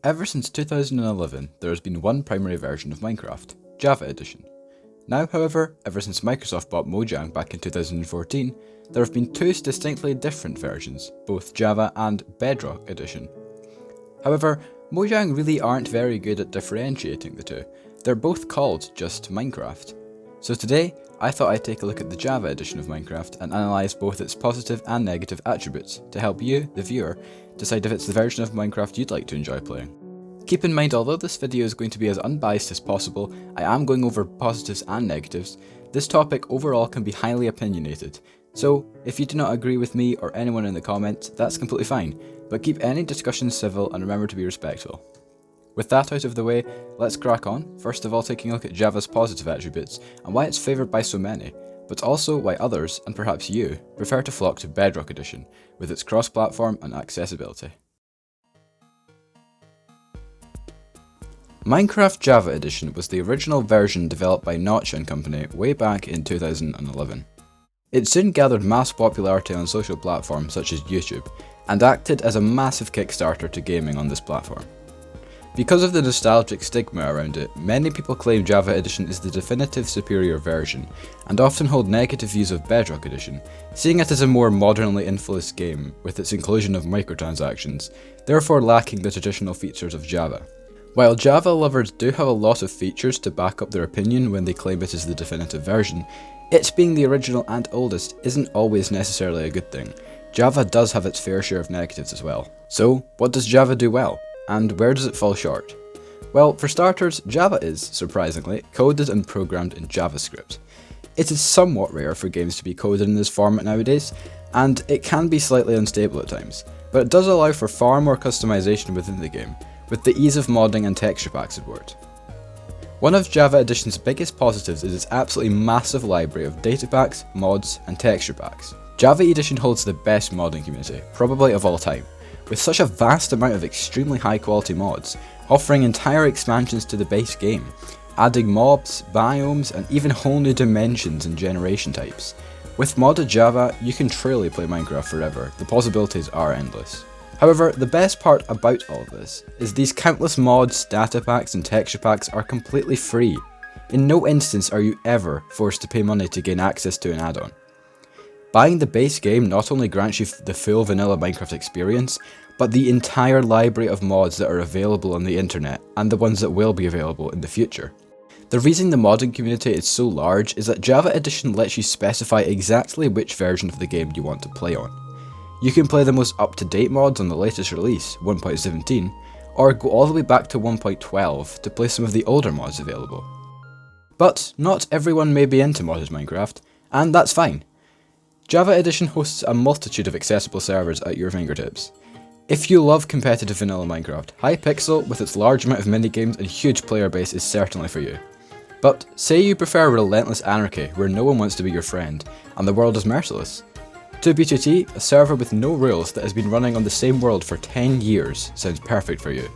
Ever since 2011, there has been one primary version of Minecraft, Java Edition. Now, however, ever since Microsoft bought Mojang back in 2014, there have been two distinctly different versions, both Java and Bedrock Edition. However, Mojang really aren't very good at differentiating the two. They're both called just Minecraft. So today, I thought I'd take a look at the Java edition of Minecraft and analyse both its positive and negative attributes to help you, the viewer, decide if it's the version of Minecraft you'd like to enjoy playing. Keep in mind, although this video is going to be as unbiased as possible, I am going over positives and negatives. This topic overall can be highly opinionated, so if you do not agree with me or anyone in the comments, that's completely fine, but keep any discussions civil and remember to be respectful. With that out of the way, let's crack on, first of all taking a look at Java's positive attributes and why it's favoured by so many, but also why others, and perhaps you, prefer to flock to Bedrock Edition, with its cross-platform and accessibility. Minecraft Java Edition was the original version developed by Notch & Company way back in 2011. It soon gathered mass popularity on social platforms such as YouTube, and acted as a massive kickstarter to gaming on this platform. Because of the nostalgic stigma around it, many people claim Java Edition is the definitive superior version, and often hold negative views of Bedrock Edition, seeing it as a more modernly influenced game with its inclusion of microtransactions, therefore lacking the traditional features of Java. While Java lovers do have a lot of features to back up their opinion when they claim it is the definitive version, it being the original and oldest isn't always necessarily a good thing. Java does have its fair share of negatives as well. So, what does Java do well? And where does it fall short? Well, for starters, Java is, surprisingly, coded and programmed in JavaScript. It is somewhat rare for games to be coded in this format nowadays, and it can be slightly unstable at times, but it does allow for far more customization within the game, with the ease of modding and texture pack support. One of Java Edition's biggest positives is its absolutely massive library of data packs, mods, and texture packs. Java Edition holds the best modding community, probably of all time, with such a vast amount of extremely high quality mods, offering entire expansions to the base game, adding mobs, biomes, and even whole new dimensions and generation types. With modded Java, you can truly play Minecraft forever, the possibilities are endless. However, the best part about all of this is these countless mods, data packs, and texture packs are completely free. In no instance are you ever forced to pay money to gain access to an add-on. Buying the base game not only grants you the full vanilla Minecraft experience, but the entire library of mods that are available on the internet, and the ones that will be available in the future. The reason the modding community is so large is that Java Edition lets you specify exactly which version of the game you want to play on. You can play the most up-to-date mods on the latest release, 1.17, or go all the way back to 1.12 to play some of the older mods available. But not everyone may be into modded Minecraft, and that's fine. Java Edition hosts a multitude of accessible servers at your fingertips. If you love competitive vanilla Minecraft, Hypixel with its large amount of minigames and huge player base is certainly for you. But say you prefer relentless anarchy where no one wants to be your friend, and the world is merciless. 2B2T, a server with no rules that has been running on the same world for 10 years, sounds perfect for you.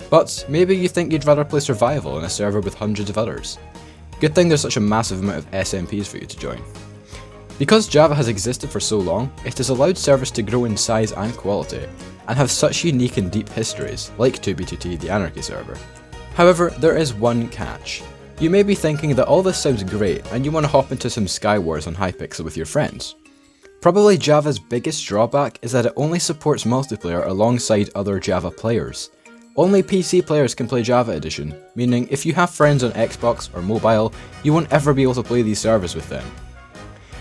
But maybe you think you'd rather play survival in a server with hundreds of others. Good thing there's such a massive amount of SMPs for you to join. Because Java has existed for so long, it has allowed servers to grow in size and quality, and have such unique and deep histories, like 2B2T the Anarchy server. However, there is one catch. You may be thinking that all this sounds great and you want to hop into some Skywars on Hypixel with your friends. Probably Java's biggest drawback is that it only supports multiplayer alongside other Java players. Only PC players can play Java Edition, meaning if you have friends on Xbox or mobile, you won't ever be able to play these servers with them.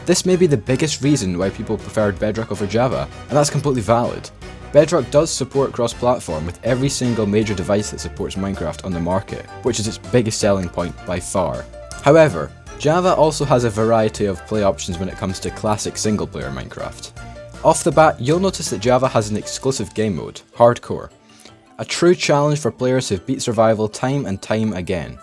This may be the biggest reason why people preferred Bedrock over Java, and that's completely valid. Bedrock does support cross-platform with every single major device that supports Minecraft on the market, which is its biggest selling point by far. However, Java also has a variety of play options when it comes to classic single-player Minecraft. Off the bat, you'll notice that Java has an exclusive game mode, Hardcore, a true challenge for players who've beat survival time and time again.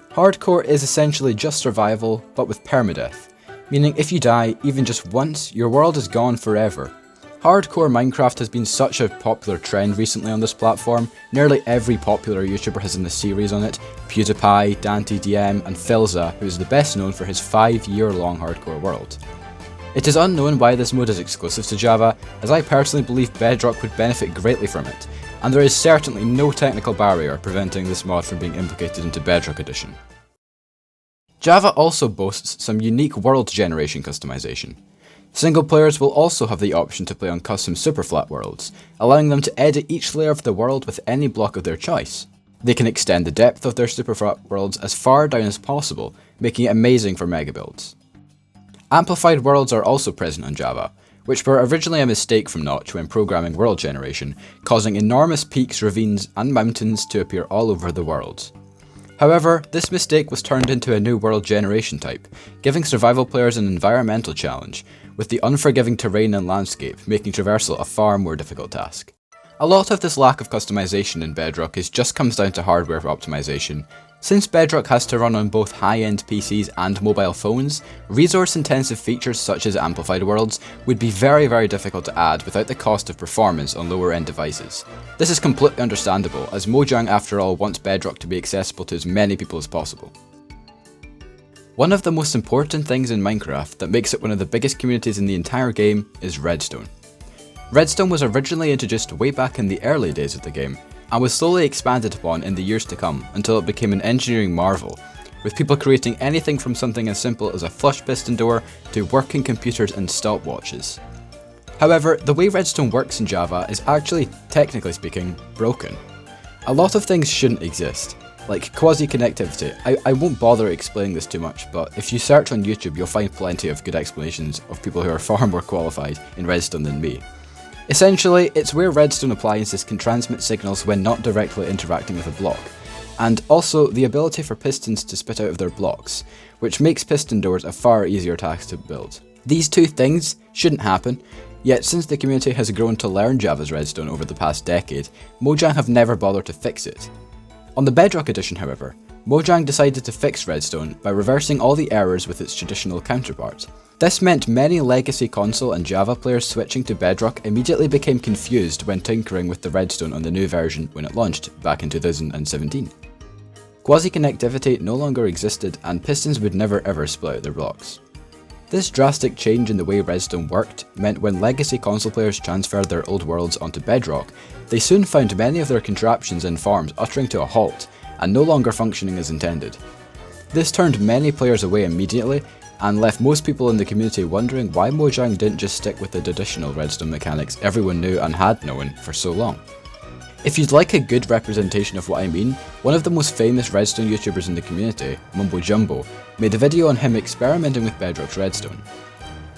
Hardcore is essentially just survival, but with permadeath, meaning if you die even just once, your world is gone forever. Hardcore Minecraft has been such a popular trend recently on this platform. Nearly every popular YouTuber has done a series on it, PewDiePie, DanteDM, and Philza, who is the best known for his 5-year-long hardcore world. It is unknown why this mode is exclusive to Java, as I personally believe Bedrock would benefit greatly from it, and there is certainly no technical barrier preventing this mod from being implicated into Bedrock Edition. Java also boasts some unique world generation customization. Single players will also have the option to play on custom superflat worlds, allowing them to edit each layer of the world with any block of their choice. They can extend the depth of their superflat worlds as far down as possible, making it amazing for mega builds. Amplified worlds are also present on Java, which were originally a mistake from Notch when programming world generation, causing enormous peaks, ravines, and mountains to appear all over the world. However, this mistake was turned into a new world generation type, giving survival players an environmental challenge, with the unforgiving terrain and landscape making traversal a far more difficult task. A lot of this lack of customization in Bedrock just comes down to hardware optimization. Since Bedrock has to run on both high-end PCs and mobile phones, resource-intensive features such as amplified worlds would be very difficult to add without the cost of performance on lower-end devices. This is completely understandable, as Mojang after all wants Bedrock to be accessible to as many people as possible. One of the most important things in Minecraft that makes it one of the biggest communities in the entire game is Redstone. Redstone was originally introduced way back in the early days of the game, and was slowly expanded upon in the years to come until it became an engineering marvel, with people creating anything from something as simple as a flush piston door to working computers and stopwatches. However, the way Redstone works in Java is actually, technically speaking, broken. A lot of things shouldn't exist, like quasi-connectivity. I won't bother explaining this too much, but if you search on YouTube you'll find plenty of good explanations of people who are far more qualified in Redstone than me. Essentially, it's where Redstone appliances can transmit signals when not directly interacting with a block, and also the ability for pistons to spit out of their blocks, which makes piston doors a far easier task to build. These two things shouldn't happen, yet since the community has grown to learn Java's Redstone over the past decade, Mojang have never bothered to fix it. On the Bedrock Edition, however, Mojang decided to fix Redstone by reversing all the errors with its traditional counterpart. This meant many legacy console and Java players switching to Bedrock immediately became confused when tinkering with the Redstone on the new version when it launched back in 2017. Quasi-connectivity no longer existed and pistons would never ever split out their blocks. This drastic change in the way Redstone worked meant when legacy console players transferred their old worlds onto Bedrock, they soon found many of their contraptions and farms uttering to a halt and no longer functioning as intended. This turned many players away immediately and left most people in the community wondering why Mojang didn't just stick with the traditional Redstone mechanics everyone knew and had known for so long. If you'd like a good representation of what I mean, one of the most famous Redstone YouTubers in the community, Mumbo Jumbo, made a video on him experimenting with Bedrock's Redstone.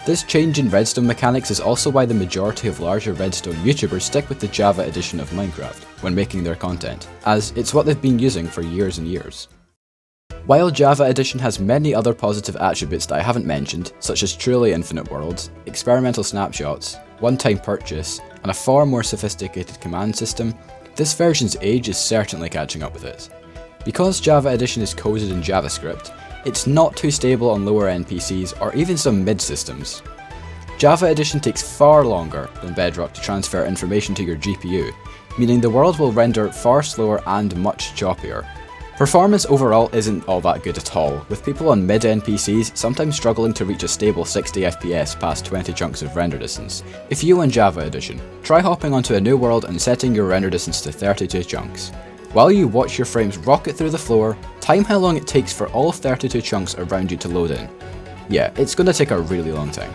This change in Redstone mechanics is also why the majority of larger Redstone YouTubers stick with the Java edition of Minecraft when making their content, as it's what they've been using for years and years. While Java Edition has many other positive attributes that I haven't mentioned, such as truly infinite worlds, experimental snapshots, one-time purchase, and a far more sophisticated command system, this version's age is certainly catching up with it. Because Java Edition is coded in JavaScript, it's not too stable on lower-end PCs or even some mid-systems. Java Edition takes far longer than Bedrock to transfer information to your GPU, meaning the world will render far slower and much choppier. Performance overall isn't all that good at all, with people on mid-end PCs sometimes struggling to reach a stable 60 FPS past 20 chunks of render distance. If you on Java Edition, try hopping onto a new world and setting your render distance to 32 chunks. While you watch your frames rocket through the floor, time how long it takes for all 32 chunks around you to load in. Yeah, it's gonna take a really long time.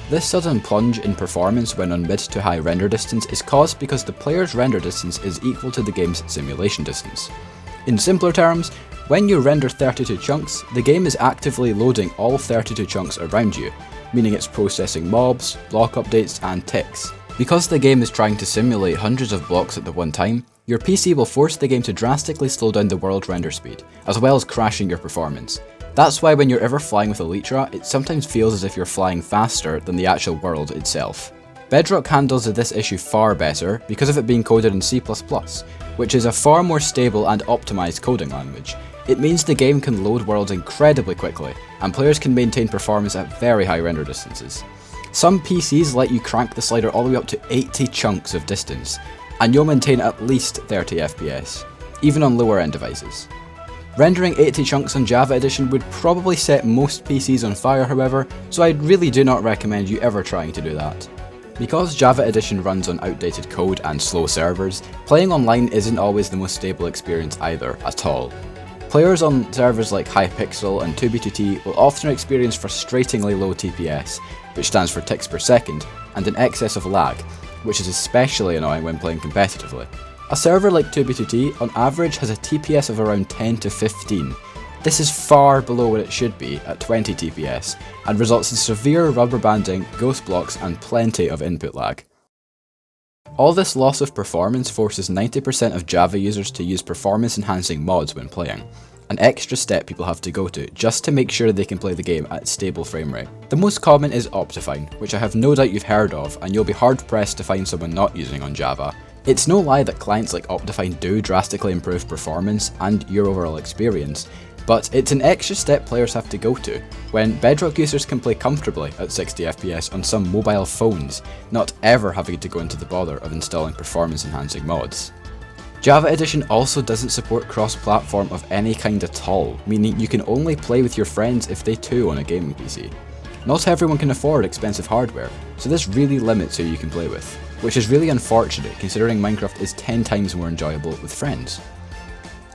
This sudden plunge in performance when on mid to high render distance is caused because the player's render distance is equal to the game's simulation distance. In simpler terms, when you render 32 chunks, the game is actively loading all 32 chunks around you, meaning it's processing mobs, block updates, and ticks. Because the game is trying to simulate hundreds of blocks at the one time, your PC will force the game to drastically slow down the world render speed, as well as crashing your performance. That's why when you're ever flying with Elytra, it sometimes feels as if you're flying faster than the actual world itself. Bedrock handles this issue far better because of it being coded in C++, which is a far more stable and optimized coding language. It means the game can load worlds incredibly quickly, and players can maintain performance at very high render distances. Some PCs let you crank the slider all the way up to 80 chunks of distance, and you'll maintain at least 30 FPS, even on lower end devices. Rendering 80 chunks on Java Edition would probably set most PCs on fire however, so I really do not recommend you ever trying to do that. Because Java Edition runs on outdated code and slow servers, playing online isn't always the most stable experience either, at all. Players on servers like Hypixel and 2b2t will often experience frustratingly low TPS, which stands for ticks per second, and an excess of lag, which is especially annoying when playing competitively. A server like 2b2t on average has a TPS of around 10 to 15. This is far below what it should be at 20 TPS, and results in severe rubber banding, ghost blocks, and plenty of input lag. All this loss of performance forces 90% of Java users to use performance enhancing mods when playing, an extra step people have to go to just to make sure they can play the game at stable frame rate. The most common is Optifine, which I have no doubt you've heard of, and you'll be hard pressed to find someone not using on Java. It's no lie that clients like Optifine do drastically improve performance and your overall experience, but it's an extra step players have to go to, when Bedrock users can play comfortably at 60 FPS on some mobile phones, not ever having to go into the bother of installing performance enhancing mods. Java Edition also doesn't support cross-platform of any kind at all, meaning you can only play with your friends if they too own a gaming PC. Not everyone can afford expensive hardware, so this really limits who you can play with, which is really unfortunate considering Minecraft is 10 times more enjoyable with friends.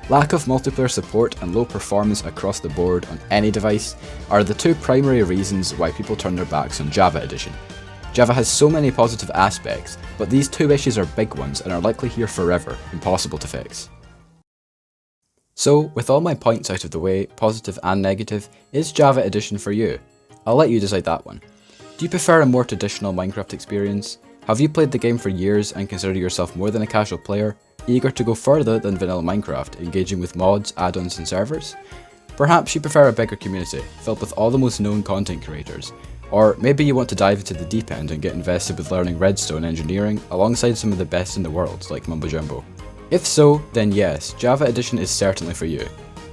Lack of multiplayer support and low performance across the board on any device are the two primary reasons why people turn their backs on Java Edition. Java has so many positive aspects, but these two issues are big ones and are likely here forever, impossible to fix. So, with all my points out of the way, positive and negative, is Java Edition for you? I'll let you decide that one. Do you prefer a more traditional Minecraft experience? Have you played the game for years and consider yourself more than a casual player, eager to go further than vanilla Minecraft, engaging with mods, add-ons and servers? Perhaps you prefer a bigger community, filled with all the most known content creators, or maybe you want to dive into the deep end and get invested with learning Redstone engineering alongside some of the best in the world, like Mumbo Jumbo. If so, then yes, Java Edition is certainly for you.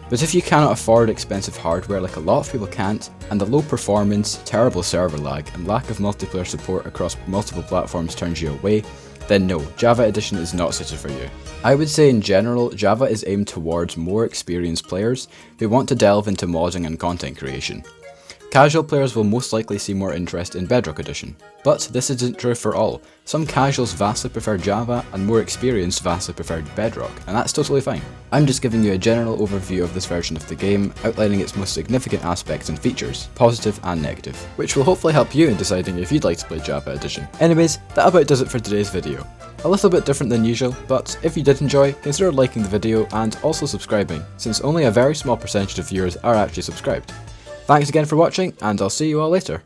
But if you cannot afford expensive hardware like a lot of people can't, and the low performance, terrible server lag, and lack of multiplayer support across multiple platforms turns you away, then no, Java Edition is not suited for you. I would say in general, Java is aimed towards more experienced players who want to delve into modding and content creation. Casual players will most likely see more interest in Bedrock Edition, but this isn't true for all. Some casuals vastly prefer Java and more experienced vastly prefer Bedrock, and that's totally fine. I'm just giving you a general overview of this version of the game, outlining its most significant aspects and features, positive and negative, which will hopefully help you in deciding if you'd like to play Java Edition. Anyways, that about does it for today's video. A little bit different than usual, but if you did enjoy, consider liking the video and also subscribing, since only a very small percentage of viewers are actually subscribed. Thanks again for watching, and I'll see you all later.